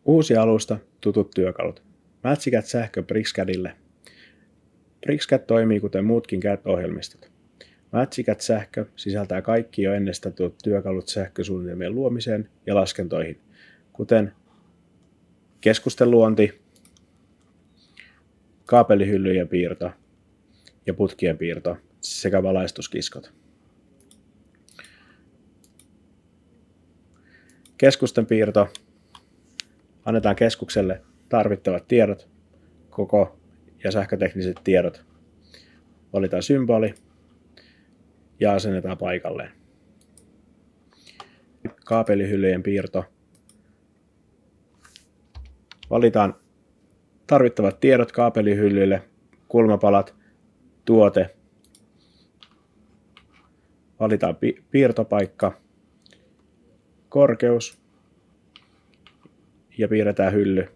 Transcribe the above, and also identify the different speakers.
Speaker 1: Uusi alusta, tutut työkalut. Matchicad sähkö BricsCADille. BricsCAD toimii kuten muutkin CAD-ohjelmistot. Matchicad sähkö sisältää kaikki jo ennestatut työkalut sähkösuunnitelmien luomiseen ja laskentoihin, kuten keskusteluonti, kaapelihyllyjen piirto ja putkien piirto sekä valaistuskiskot. Keskusten piirto. Annetaan keskukselle tarvittavat tiedot, koko ja sähkötekniset tiedot. Valitaan symboli ja asennetaan paikalleen. Kaapelihyllyjen piirto. Valitaan tarvittavat tiedot kaapelihyllyille, kulmapalat, tuote. Valitaan piirtopaikka, korkeus ja piirretään hylly